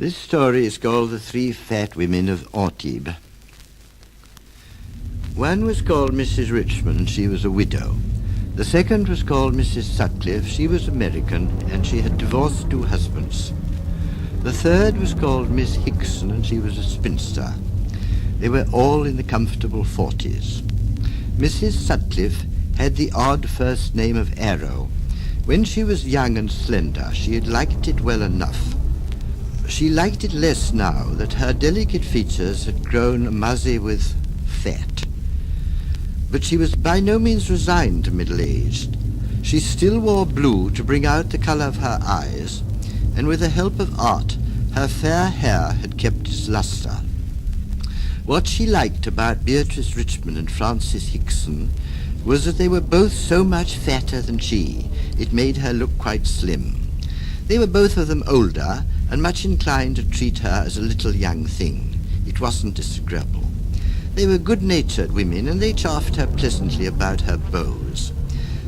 This story is called The Three Fat Women of Antibes. One was called Mrs. Richmond, she was a widow. The second was called Mrs. Sutcliffe, she was American, and she had divorced 2 husbands. The third was called Miss Hickson, and she was a spinster. They were all in the comfortable 40s. Mrs. Sutcliffe had the odd first name of Arrow. When she was young and slender, she had liked it well enough. She liked it less now that her delicate features had grown muzzy with fat. But she was by no means resigned to middle-aged. She still wore blue to bring out the colour of her eyes, and with the help of art, her fair hair had kept its lustre. What she liked about Beatrice Richmond and Frances Hickson was that they were both so much fatter than she, it made her look quite slim. They were both of them older, and much inclined to treat her as a little young thing. It wasn't disagreeable. They were good-natured women, and they chaffed her pleasantly about her beaux.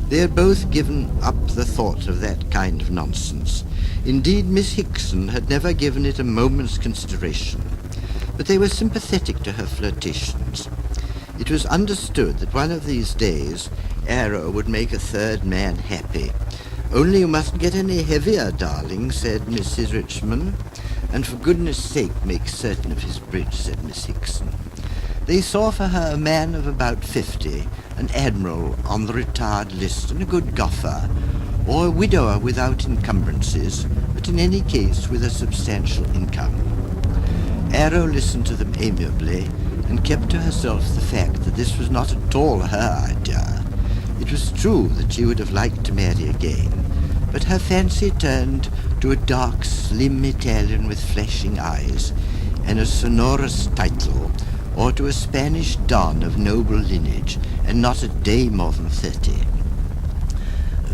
They had both given up the thought of that kind of nonsense. Indeed, Miss Hickson had never given it a moment's consideration, but they were sympathetic to her flirtations. It was understood that one of these days Arrow would make a third man happy. "Only you mustn't get any heavier, darling," said Mrs. Richmond. "And for goodness sake make certain of his bridge," said Miss Hickson. They saw for her a man of about 50, an admiral on the retired list and a good golfer, or a widower without encumbrances, but in any case with a substantial income. Arrow listened to them amiably and kept to herself the fact that this was not at all her idea. It was true that she would have liked to marry again, but her fancy turned to a dark, slim Italian with flashing eyes and a sonorous title, or to a Spanish don of noble lineage, and not a day more than 30.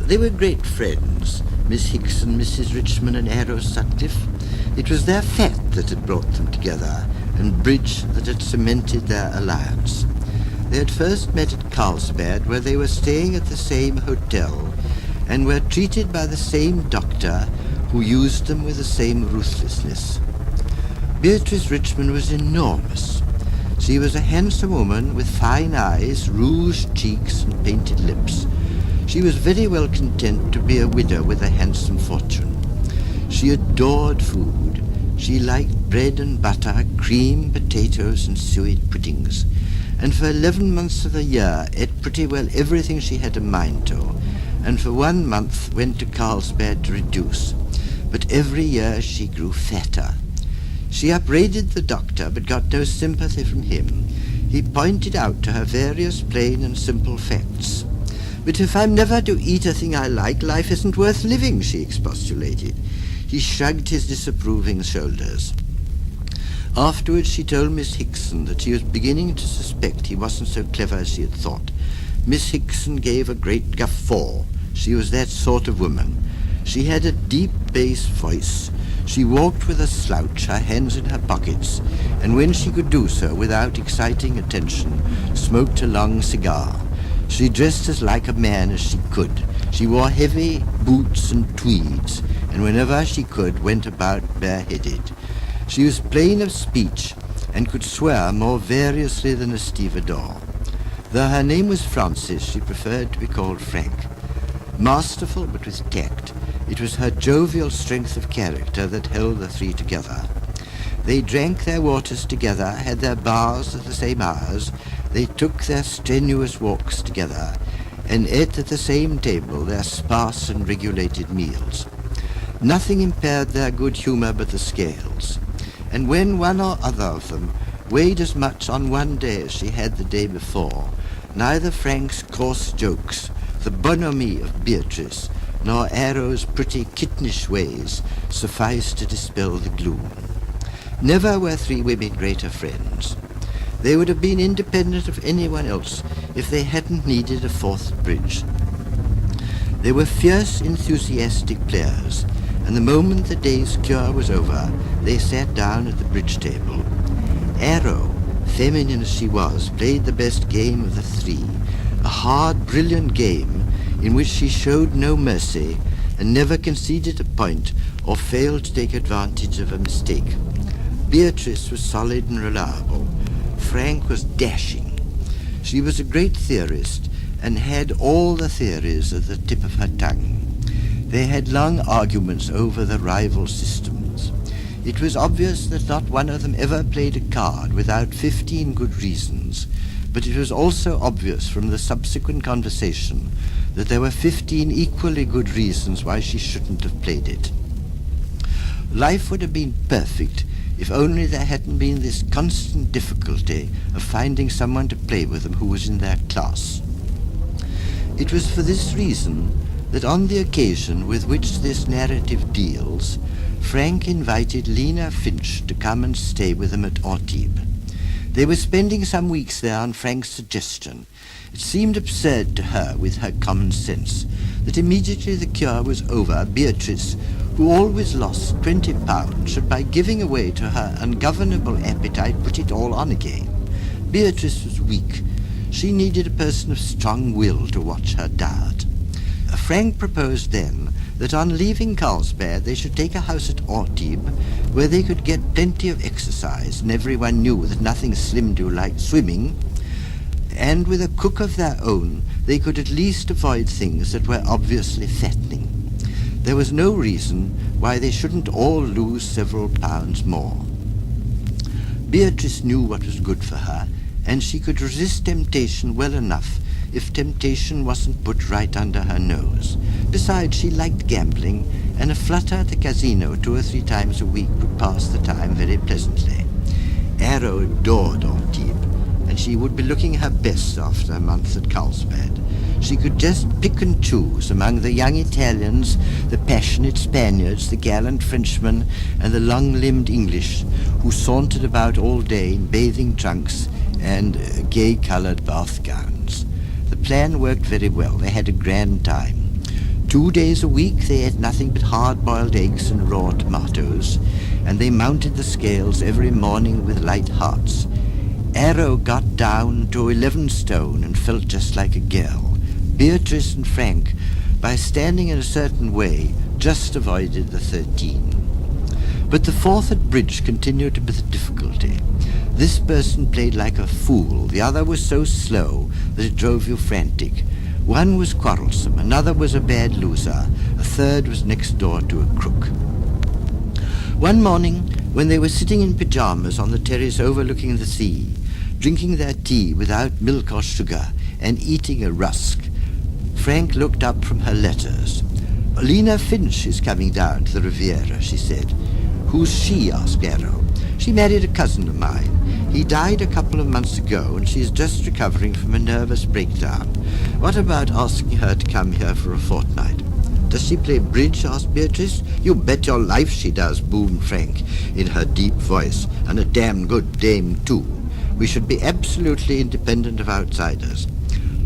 They were great friends, Miss Hickson, Mrs. Richmond, and Arrow Sutcliffe. It was their fat that had brought them together, and bridge that had cemented their alliance. They had first met at Carlsbad, where they were staying at the same hotel, and were treated by the same doctor, who used them with the same ruthlessness. Beatrice Richmond was enormous. She was a handsome woman with fine eyes, rouged cheeks, and painted lips. She was very well content to be a widow with a handsome fortune. She adored food. She liked bread and butter, cream, potatoes, and suet puddings, and for 11 months of the year ate pretty well everything she had a mind to, and for 1 month went to Carlsbad to reduce. But every year she grew fatter. She upbraided the doctor, but got no sympathy from him. He pointed out to her various plain and simple facts. "But if I'm never to eat a thing I like, life isn't worth living," she expostulated. He shrugged his disapproving shoulders. Afterwards she told Miss Hickson that she was beginning to suspect he wasn't so clever as she had thought. Miss Hickson gave a great guffaw. She was that sort of woman. She had a deep bass voice. She walked with a slouch, her hands in her pockets, and when she could do so without exciting attention, smoked a long cigar. She dressed as like a man as she could. She wore heavy boots and tweeds, and whenever she could went about bareheaded. She was plain of speech, and could swear more variously than a stevedore. Though her name was Frances, she preferred to be called Frank. Masterful, but with tact, it was her jovial strength of character that held the three together. They drank their waters together, had their bars at the same hours, they took their strenuous walks together, and ate at the same table their sparse and regulated meals. Nothing impaired their good humour but the scales, and when one or other of them weighed as much on one day as she had the day before, neither Frank's coarse jokes, the bonhomie of Beatrice, nor Arrow's pretty kittenish ways sufficed to dispel the gloom. Never were 3 women greater friends. They would have been independent of anyone else if they hadn't needed a 4th bridge. They were fierce, enthusiastic players, and the moment the day's cure was over, they sat down at the bridge table. Arrow, feminine as she was, played the best game of the 3, a hard, brilliant game in which she showed no mercy, and never conceded a point or failed to take advantage of a mistake. Beatrice was solid and reliable. Frank was dashing. She was a great theorist and had all the theories at the tip of her tongue. They had long arguments over the rival systems. It was obvious that not one of them ever played a card without 15 good reasons, but it was also obvious from the subsequent conversation that there were 15 equally good reasons why she shouldn't have played it. Life would have been perfect if only there hadn't been this constant difficulty of finding someone to play with them who was in their class. It was for this reason that on the occasion with which this narrative deals, Frank invited Lena Finch to come and stay with him at Antibes. They were spending some weeks there on Frank's suggestion. It seemed absurd to her, with her common sense, that immediately the cure was over, Beatrice, who always lost 20 pounds, should by giving away to her ungovernable appetite put it all on again. Beatrice was weak. She needed a person of strong will to watch her diet. Frank proposed then that on leaving Carlsbad they should take a house at Antibes, where they could get plenty of exercise, and everyone knew that nothing slimmed you like swimming, and with a cook of their own they could at least avoid things that were obviously fattening. There was no reason why they shouldn't all lose several pounds more. Beatrice knew what was good for her, and she could resist temptation well enough if temptation wasn't put right under her nose. Besides, she liked gambling, and a flutter at the casino 2 or 3 times a week would pass the time very pleasantly. Arrow adored Antibes, and she would be looking her best after a month at Carlsbad. She could just pick and choose among the young Italians, the passionate Spaniards, the gallant Frenchmen, and the long-limbed English, who sauntered about all day in bathing trunks and gay-coloured bath gowns. The plan worked very well. They had a grand time. 2 days a week they ate nothing but hard-boiled eggs and raw tomatoes, and they mounted the scales every morning with light hearts. Arrow got down to 11 stone and felt just like a girl. Beatrice and Frank, by standing in a certain way, just avoided the 13. But the fourth at bridge continued to be the difficulty. This person played like a fool. The other was so slow that it drove you frantic. One was quarrelsome, another was a bad loser, a third was next door to a crook. One morning, when they were sitting in pyjamas on the terrace overlooking the sea, drinking their tea without milk or sugar, and eating a rusk, Frank looked up from her letters. "Lena Finch is coming down to the Riviera," she said. "Who's she?" asked Arrow. "She married a cousin of mine. He died a couple of months ago, and she's just recovering from a nervous breakdown. What about asking her to come here for a fortnight?" "Does she play bridge?" asked Beatrice. "You bet your life she does," boomed Frank in her deep voice, "and a damn good dame, too. We should be absolutely independent of outsiders."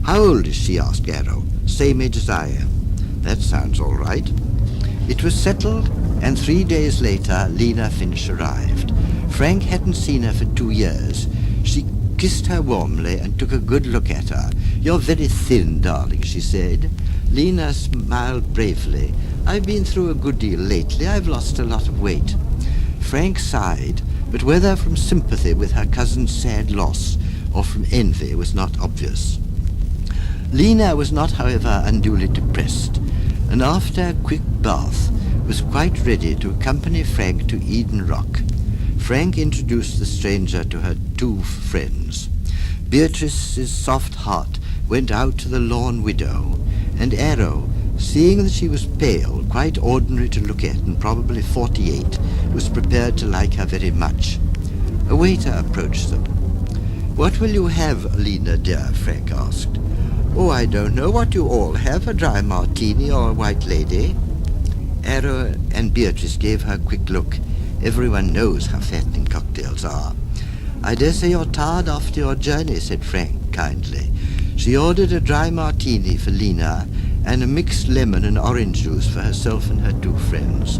"How old is she?" asked Arrow. "Same age as I am." "That sounds all right." It was settled, and 3 days later Lena Finch arrived. Frank hadn't seen her for 2 years. She kissed her warmly and took a good look at her. "You're very thin, darling," she said. Lena smiled bravely. "I've been through a good deal lately. I've lost a lot of weight." Frank sighed, but whether from sympathy with her cousin's sad loss or from envy was not obvious. Lena was not, however, unduly depressed, and after a quick bath was quite ready to accompany Frank to Eden Rock. Frank introduced the stranger to her 2 friends. Beatrice's soft heart went out to the lorn widow, and Arrow, seeing that she was pale, quite ordinary to look at, and probably 48, was prepared to like her very much. A waiter approached them. "What will you have, Lena dear?" Frank asked. "Oh, I don't know what you all have, a dry martini or a white lady." Arrow and Beatrice gave her a quick look. Everyone knows how fattening cocktails are. "I dare say you're tired after your journey," said Frank kindly. She ordered a dry martini for Lena and a mixed lemon and orange juice for herself and her 2 friends.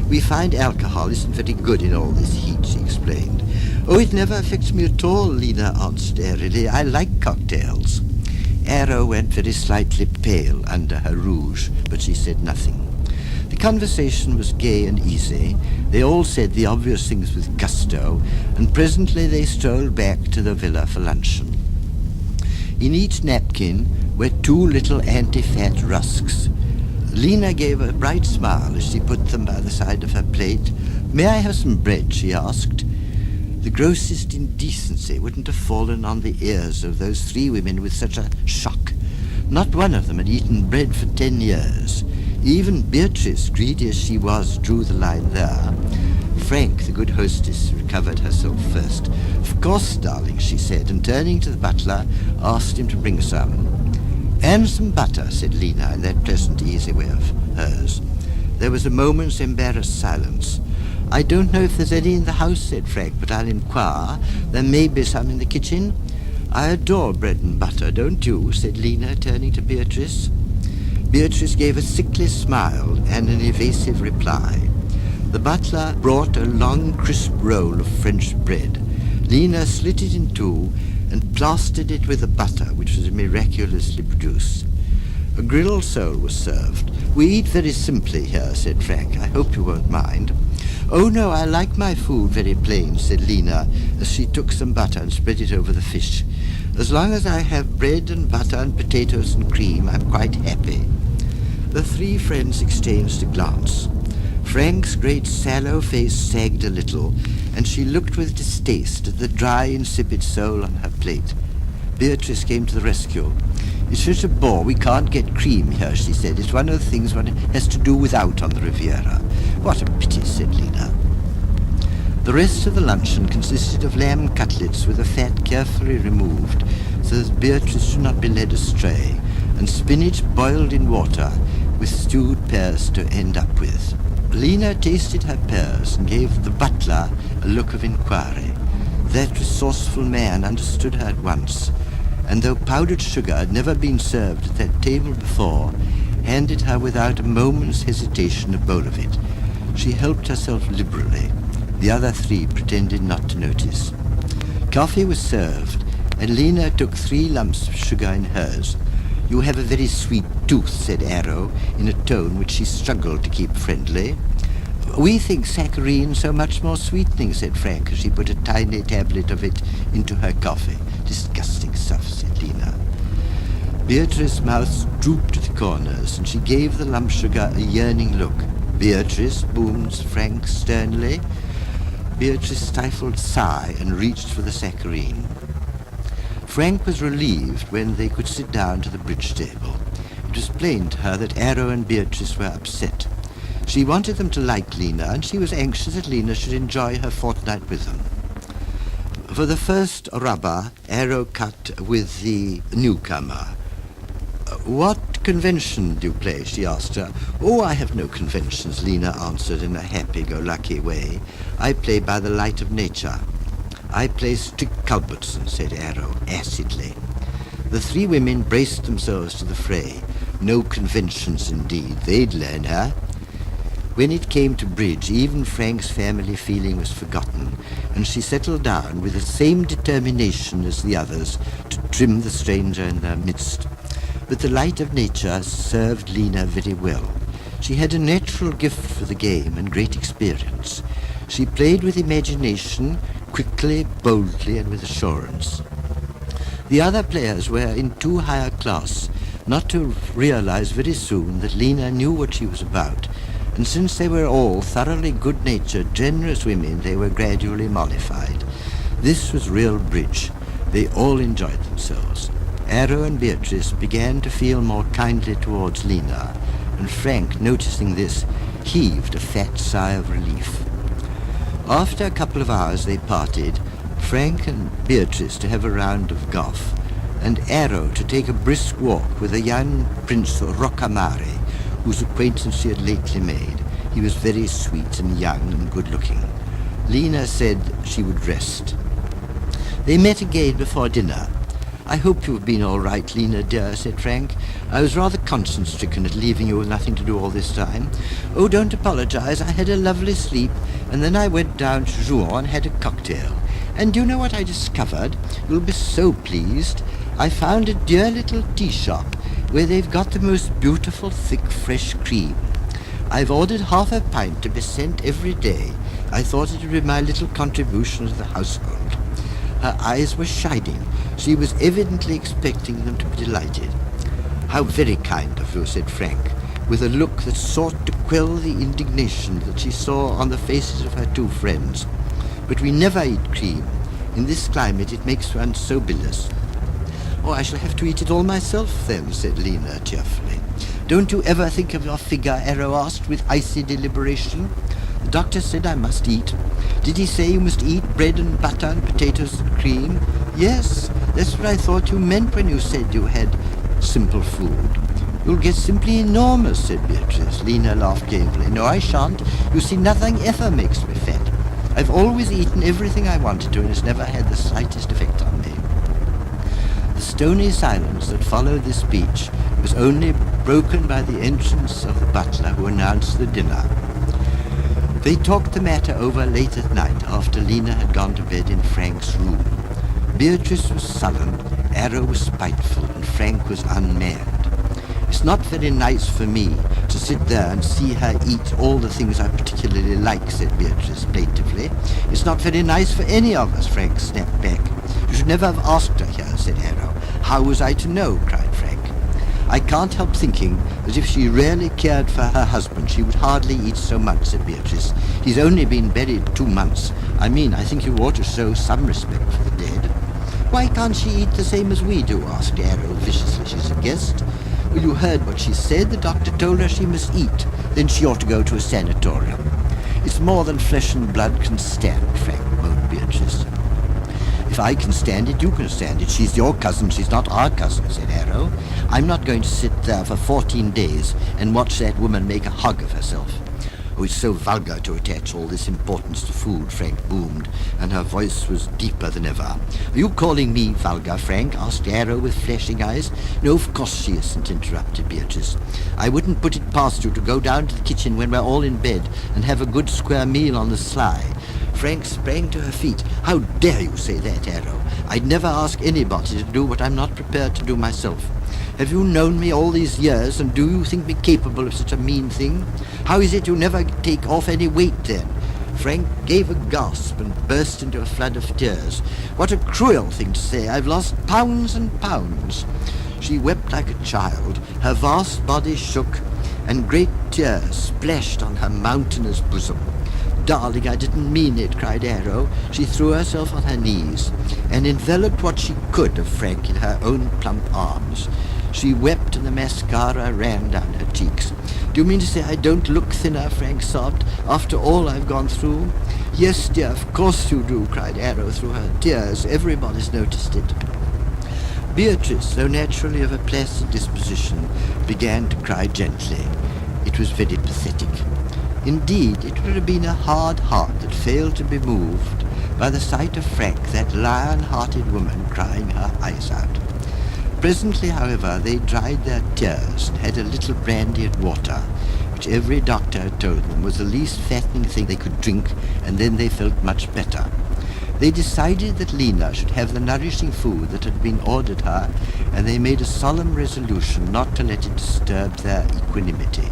"We find alcohol isn't very good in all this heat," she explained. "Oh, it never affects me at all," Lena answered airily. "I like cocktails." Arrow went very slightly pale under her rouge, but she said nothing. conversation was gay and easy. They all said the obvious things with gusto, and presently they strolled back to the villa for luncheon. In each napkin were 2 little anti-fat rusks. Lena gave a bright smile as she put them by the side of her plate. "May I have some bread?" she asked. The grossest indecency wouldn't have fallen on the ears of those 3 women with such a shock. Not one of them had eaten bread for 10 years. Even Beatrice, greedy as she was, drew the line there. Frank, the good hostess, recovered herself first. "Of course, darling," she said, and turning to the butler, asked him to bring some. "And some butter," said Lena, in that pleasant, easy way of hers. There was a moment's embarrassed silence. "I don't know if there's any in the house," said Frank, "but I'll inquire. There may be some in the kitchen." "I adore bread and butter, don't you?" said Lena, turning to Beatrice. Beatrice gave a sickly smile and an evasive reply. The butler brought a long, crisp roll of French bread. Lena slit it in 2 and plastered it with the butter, which was miraculously produced. A grilled sole was served. "We eat very simply here," said Frank. "I hope you won't mind." "Oh, no, I like my food very plain," said Lena, as she took some butter and spread it over the fish. "As long as I have bread and butter and potatoes and cream, I'm quite happy." The 3 friends exchanged a glance. Frank's great sallow face sagged a little, and she looked with distaste at the dry, insipid sole on her plate. Beatrice came to the rescue. "It's such a bore we can't get cream here," she said. "It's one of the things one has to do without on the Riviera." "What a pity," said Lena. The rest of the luncheon consisted of lamb cutlets with the fat carefully removed so that Beatrice should not be led astray, and spinach boiled in water with stewed pears to end up with. Lena tasted her pears and gave the butler a look of inquiry. That resourceful man understood her at once, and though powdered sugar had never been served at that table before, handed her without a moment's hesitation a bowl of it. She helped herself liberally. The other 3 pretended not to notice. Coffee was served, and Lena took 3 lumps of sugar in hers. "You have a very sweet tooth," said Arrow, in a tone which she struggled to keep friendly. "We think saccharine so much more sweetening," said Frank, as she put a tiny tablet of it into her coffee. "Disgusting stuff," said Lena. Beatrice's mouth drooped to the corners, and she gave the lump sugar a yearning look. "Beatrice," boomed Frank sternly. Beatrice stifled a sigh and reached for the saccharine. Frank was relieved when they could sit down to the bridge table. It was plain to her that Arrow and Beatrice were upset. She wanted them to like Lena, and she was anxious that Lena should enjoy her fortnight with them. For the first rubber, Arrow cut with the newcomer. "What convention do you play?" she asked her. "Oh, I have no conventions," Lena answered in a happy-go-lucky way. "I play by the light of nature." "I play strict Culbertson," said Arrow acidly. The 3 women braced themselves to the fray. No conventions, indeed. They'd learn her. When it came to bridge, even Frank's family feeling was forgotten, and she settled down with the same determination as the others to trim the stranger in their midst. But the light of nature served Lena very well. She had a natural gift for the game and great experience. She played with imagination, quickly, boldly, and with assurance. The other players were in too high a class not to realize very soon that Lena knew what she was about, and since they were all thoroughly good-natured, generous women, they were gradually mollified. This was real bridge. They all enjoyed themselves. Arrow and Beatrice began to feel more kindly towards Lena, and Frank, noticing this, heaved a fat sigh of relief. After a couple of hours they parted, Frank and Beatrice to have a round of golf, and Arrow to take a brisk walk with a young Prince Roccamare, whose acquaintance she had lately made. He was very sweet and young and good-looking. Lena said she would rest. They met again before dinner. "I hope you have been all right, Lena, dear," said Frank. "I was rather conscience-stricken at leaving you with nothing to do all this time." "Oh, don't apologize. I had a lovely sleep, and then I went down to Rouen and had a cocktail. And do you know what I discovered? You'll be so pleased. I found a dear little tea shop where they've got the most beautiful, thick, fresh cream. I've ordered half a pint to be sent every day. I thought it would be my little contribution to the household. Her eyes were shining. She was evidently expecting them to be delighted. How very kind of you, said Frank, with a look that sought to quell the indignation that she saw on the faces of her two friends. But we never eat cream. In this climate it makes one so bilious. Oh, I shall have to eat it all myself then, said Lena cheerfully. Don't you ever think of your figure? Arrow asked with icy deliberation. The doctor said I must eat. Did he say you must eat bread and butter and potatoes and cream? Yes, that's what I thought you meant when you said you had simple food. You'll get simply enormous, said Beatrice. Lena laughed gayly. No, I shan't. You see, nothing ever makes me fat. I've always eaten everything I wanted to, and it's never had the slightest effect on me. The stony silence that followed this speech was only broken by the entrance of the butler, who announced the dinner. They talked the matter over late at night after Lena had gone to bed in Frank's room. Beatrice was sullen, Arrow was spiteful, and Frank was unmanned. It's not very nice for me to sit there and see her eat all the things I particularly like, said Beatrice plaintively. It's not very nice for any of us, Frank snapped back. You should never have asked her here, said Arrow. How was I to know? Cried Frank. I can't help thinking that if she really cared for her husband, she would hardly eat so much, said Beatrice. He's only been buried 2 months. I think you ought to show some respect for the dead. Why can't she eat the same as we do? Asked Arrow viciously. She's a guest. Well, you heard what she said. The doctor told her she must eat. Then she ought to go to a sanatorium. It's more than flesh and blood can stand, Frank moaned Beatrice. If I can stand it, you can stand it. She's your cousin, she's not our cousin, said Arrow. I'm not going to sit there for 14 days and watch that woman make a hog of herself. Oh, it's so vulgar to attach all this importance to food, Frank boomed, and her voice was deeper than ever. Are you calling me vulgar, Frank? Asked Arrow with flashing eyes. No, of course she isn't, interrupted Beatrice. I wouldn't put it past you to go down to the kitchen when we're all in bed and have a good square meal on the sly. Frank sprang to her feet. How dare you say that, Arrow? I'd never ask anybody to do what I'm not prepared to do myself. Have you known me all these years, and do you think me capable of such a mean thing? How is it you never take off any weight, then? Frank gave a gasp and burst into a flood of tears. What a cruel thing to say. I've lost pounds and pounds. She wept like a child. Her vast body shook, and great tears splashed on her mountainous bosom. Darling, I didn't mean it, cried Arrow. She threw herself on her knees and enveloped what she could of Frank in her own plump arms. She wept and the mascara ran down her cheeks. Do you mean to say I don't look thinner, Frank sobbed, after all I've gone through? Yes, dear, of course you do, cried Arrow through her tears. Everybody's noticed it. Beatrice, though naturally of a placid disposition, began to cry gently. It was very pathetic. Indeed, it would have been a hard heart that failed to be moved by the sight of Frank, that lion-hearted woman, crying her eyes out. Presently, however, they dried their tears and had a little brandy and water, which every doctor had told them was the least fattening thing they could drink, and then they felt much better. They decided that Lena should have the nourishing food that had been ordered her, and they made a solemn resolution not to let it disturb their equanimity.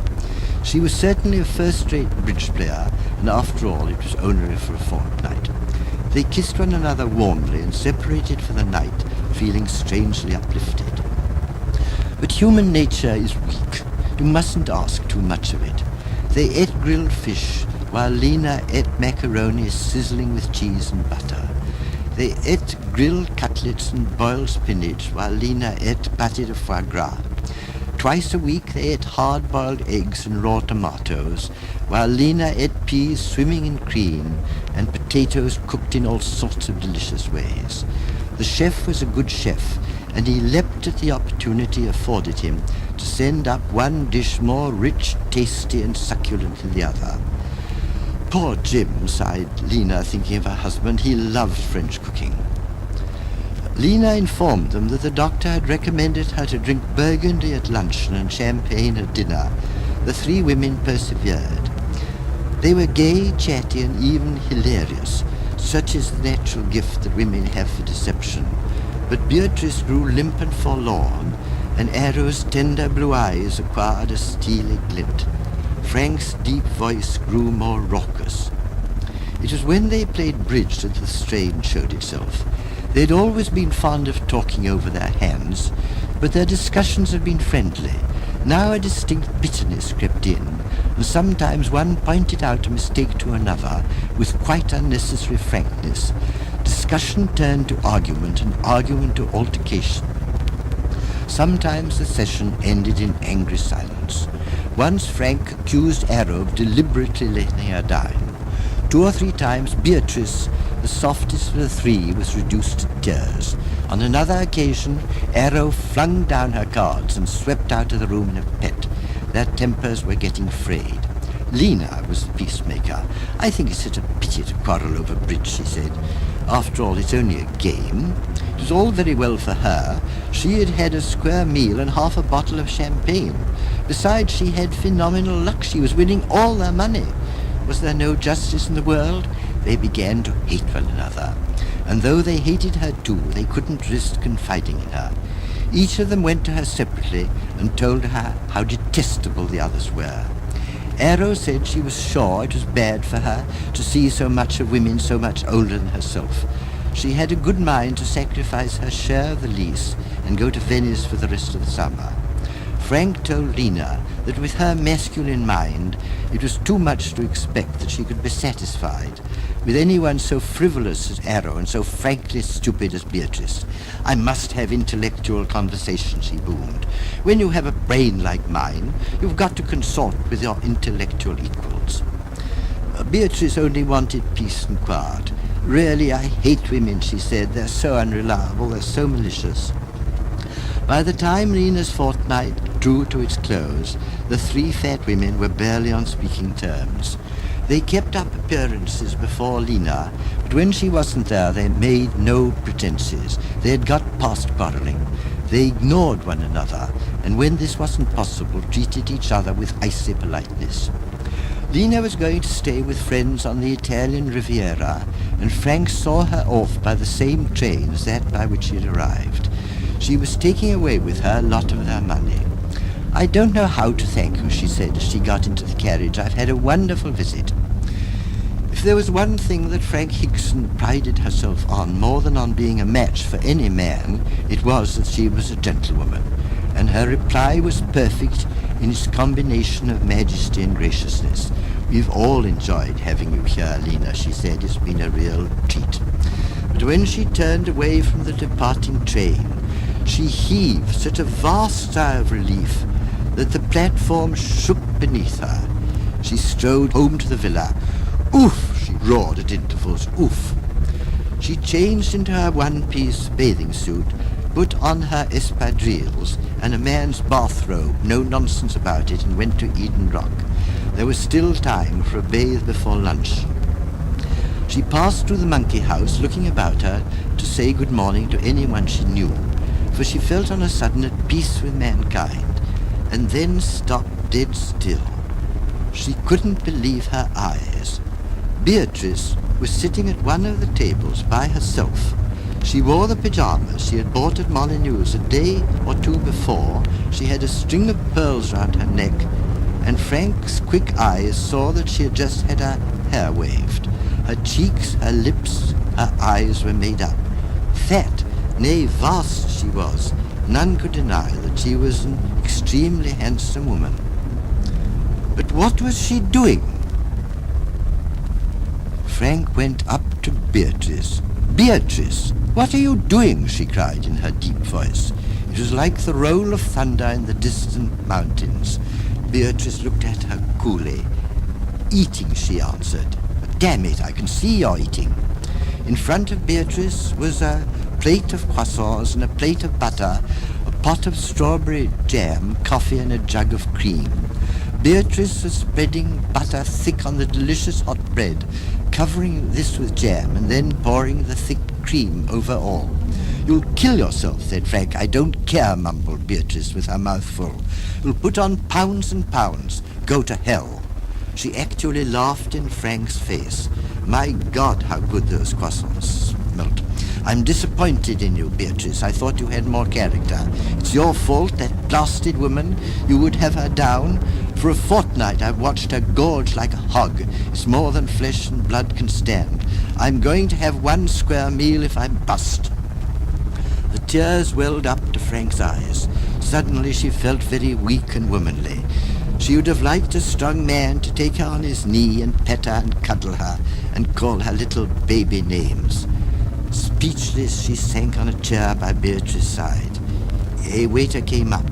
She was certainly a first-rate bridge player, and after all it was only for a fortnight. They kissed one another warmly and separated for the night, feeling strangely uplifted. But human nature is weak. You mustn't ask too much of it. They ate grilled fish, while Lena ate macaroni sizzling with cheese and butter. They ate grilled cutlets and boiled spinach, while Lena ate pâté de foie gras. Twice a week they ate hard-boiled eggs and raw tomatoes, while Lena ate peas swimming in cream and potatoes cooked in all sorts of delicious ways. The chef was a good chef, and he leapt at the opportunity afforded him to send up one dish more rich, tasty, and succulent than the other. Poor Jim, sighed Lena, thinking of her husband. He loved French cooking. Lena informed them that the doctor had recommended her to drink Burgundy at luncheon and champagne at dinner. The three women persevered. They were gay, chatty, and even hilarious. Such is the natural gift that women have for deception. But Beatrice grew limp and forlorn, and Arrow's tender blue eyes acquired a steely glint. Frank's deep voice grew more raucous. It was when they played bridge that the strain showed itself. They'd always been fond of talking over their hands, but their discussions had been friendly. Now a distinct bitterness crept in, and sometimes one pointed out a mistake to another with quite unnecessary frankness. Discussion turned to argument, and argument to altercation. Sometimes the session ended in angry silence. Once Frank accused Arrow of deliberately letting her down. 2 or 3 times Beatrice, the softest of the 3, was reduced to tears. On another occasion, Arrow flung down her cards and swept out of the room in a pet. Their tempers were getting frayed. Lena was the peacemaker. "I think it's such a pity to quarrel over bridge," she said. "After all, it's only a game. It was all very well for her. She had had a square meal and half a bottle of champagne. Besides, she had phenomenal luck. She was winning all their money. Was there no justice in the world?" They began to hate one another, and though they hated her too, they couldn't risk confiding in her. Each of them went to her separately and told her how detestable the others were. Arrow said she was sure it was bad for her to see so much of women so much older than herself. She had a good mind to sacrifice her share of the lease and go to Venice for the rest of the summer. Frank told Lena that with her masculine mind it was too much to expect that she could be satisfied with anyone so frivolous as Arrow and so frankly stupid as Beatrice. "I must have intellectual conversation," she boomed. "When you have a brain like mine, you've got to consort with your intellectual equals." Beatrice only wanted peace and quiet. "Really, I hate women," she said. "They're so unreliable, they're so malicious." By the time Lena's fortnight drew to its close, the 3 fat women were barely on speaking terms. They kept up appearances before Lena, but when she wasn't there they made no pretenses. They had got past quarreling. They ignored one another, and when this wasn't possible, treated each other with icy politeness. Lena was going to stay with friends on the Italian Riviera, and Frank saw her off by the same train as that by which she had arrived. She was taking away with her a lot of their money. "I don't know how to thank you," she said as she got into the carriage. "I've had a wonderful visit." If there was one thing that Frank Hickson prided herself on more than on being a match for any man, it was that she was a gentlewoman, and her reply was perfect in its combination of majesty and graciousness. "We've all enjoyed having you here, Lena," she said. "It's been a real treat." But when she turned away from the departing train, she heaved such a vast sigh of relief that the platform shook beneath her. She strode home to the villa. "Oof!" she roared at intervals. "Oof!" She changed into her one-piece bathing suit, put on her espadrilles and a man's bathrobe, no nonsense about it, and went to Eden Rock. There was still time for a bathe before lunch. She passed through the monkey house, looking about her to say good morning to anyone she knew, for she felt on a sudden at peace with mankind, and then stopped dead still. She couldn't believe her eyes. Beatrice was sitting at one of the tables by herself. She wore the pyjamas she had bought at Molyneux's a day or 2 before. She had a string of pearls round her neck, and Frank's quick eyes saw that she had just had her hair waved. Her cheeks, her lips, her eyes were made up. Fat, nay, vast she was. None could deny that she was an extremely handsome woman. But what was she doing? Frank went up to Beatrice. "Beatrice, what are you doing?" she cried in her deep voice. It was like the roll of thunder in the distant mountains. Beatrice looked at her coolly. "Eating," she answered. "Damn it, I can see you're eating." In front of Beatrice was a plate of croissants and a plate of butter, a pot of strawberry jam, coffee, and a jug of cream. Beatrice was spreading butter thick on the delicious hot bread, covering this with jam, and then pouring the thick cream over all. "You'll kill yourself," said Frank. "I don't care," mumbled Beatrice with her mouth full. "You'll put on pounds and pounds. Go to hell." She actually laughed in Frank's face. My God, how good those croissants smelt. I'm disappointed in you, Beatrice. I thought you had more character. It's your fault, that blasted woman. You would have her down. For a fortnight I've watched her gorge like a hog. It's more than flesh and blood can stand. I'm going to have one square meal if I bust." The tears welled up to Frank's eyes. Suddenly she felt very weak and womanly. She would have liked a strong man to take her on his knee and pet her and cuddle her and call her little baby names. Speechless, she sank on a chair by Beatrice's side. A waiter came up.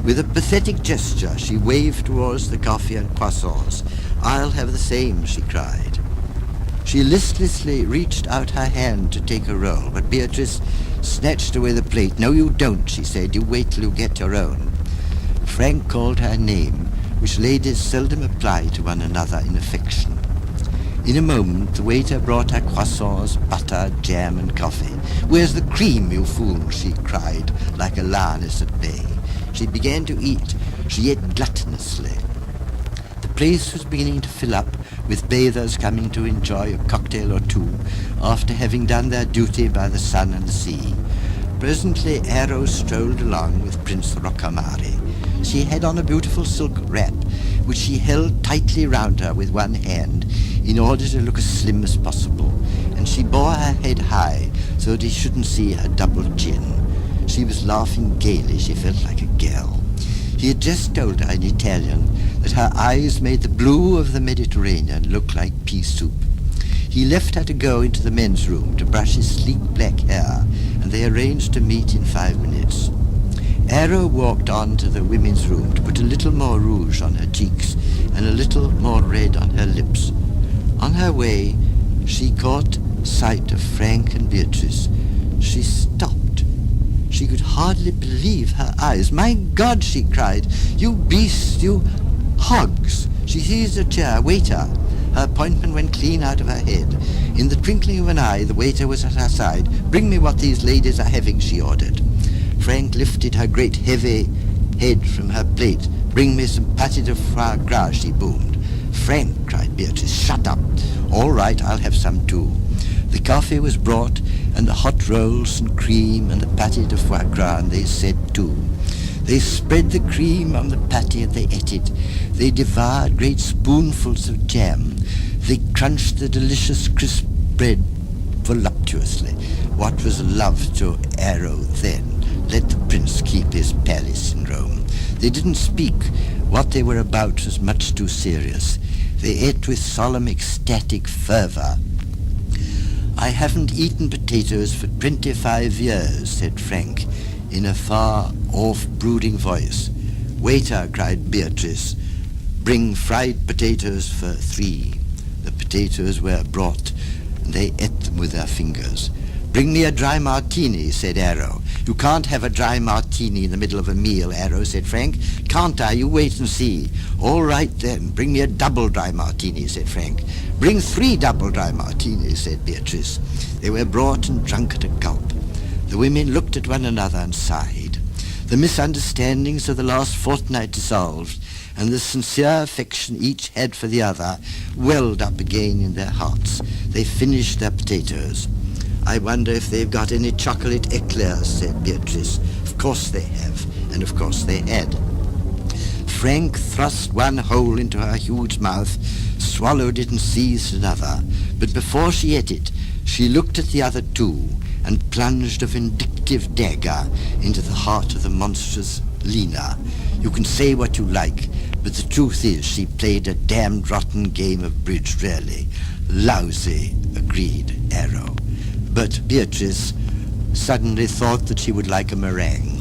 With a pathetic gesture, she waved towards the coffee and croissants. "I'll have the same," she cried. She listlessly reached out her hand to take a roll, but Beatrice snatched away the plate. "No, you don't," she said. "You wait till you get your own." Frank called her name, which ladies seldom apply to one another in affection. In a moment, the waiter brought her croissants, butter, jam, and coffee. "Where's the cream, you fool?" she cried, like a lioness at bay. She began to eat. She ate gluttonously. The place was beginning to fill up, with bathers coming to enjoy a cocktail or two, after having done their duty by the sun and the sea. Presently, Arrow strolled along with Prince Rocamare. She had on a beautiful silk wrap, which she held tightly round her with one hand, in order to look as slim as possible, and she bore her head high so that he shouldn't see her double chin. She was laughing gaily. She felt like a girl. He had just told her in Italian that her eyes made the blue of the Mediterranean look like pea soup. He left her to go into the men's room to brush his sleek black hair, and they arranged to meet in 5 minutes. Arrow walked on to the women's room to put a little more rouge on her cheeks and a little more red on her lips. On her way, she caught sight of Frank and Beatrice. She stopped. She could hardly believe her eyes. "My God," she cried, "you beasts, you hogs!" She seized a chair. "Waiter!" Her appointment went clean out of her head. In the twinkling of an eye, the waiter was at her side. "Bring me what these ladies are having," she ordered. Frank lifted her great heavy head from her plate. "Bring me some pâté de foie gras," she boomed. "Frank," cried Beatrice, "shut up." "All right, I'll have some too." The coffee was brought, and the hot rolls and cream and the pâté de foie gras, and they said too. They spread the cream on the pâté and they ate it. They devoured great spoonfuls of jam. They crunched the delicious crisp bread voluptuously. What was love to Arrow then? Let the prince keep his palace in Rome. They didn't speak. What they were about was much too serious. They ate with solemn, ecstatic fervor. "I haven't eaten potatoes for 25 years, said Frank, in a far-off, brooding voice. "Waiter," cried Beatrice, "bring fried potatoes for 3. The potatoes were brought, and they ate them with their fingers. "Bring me a dry martini," said Arrow. "You can't have a dry martini in the middle of a meal, Arrow," said Frank. "Can't I? You wait and see." "All right, then. Bring me a double dry martini," said Frank. "Bring 3 double dry martinis," said Beatrice. They were brought and drunk at a gulp. The women looked at one another and sighed. The misunderstandings of the last fortnight dissolved, and the sincere affection each had for the other welled up again in their hearts. They finished their potatoes. "I wonder if they've got any chocolate eclairs," said Beatrice. "Of course they have," and of course they had. Frank thrust one whole into her huge mouth, swallowed it and seized another. But before she ate it, she looked at the other 2 and plunged a vindictive dagger into the heart of the monstrous Lena. You can say what you like, but the truth is she played a damned rotten game of bridge, really. "Lousy," agreed Arrow. But Beatrice suddenly thought that she would like a meringue.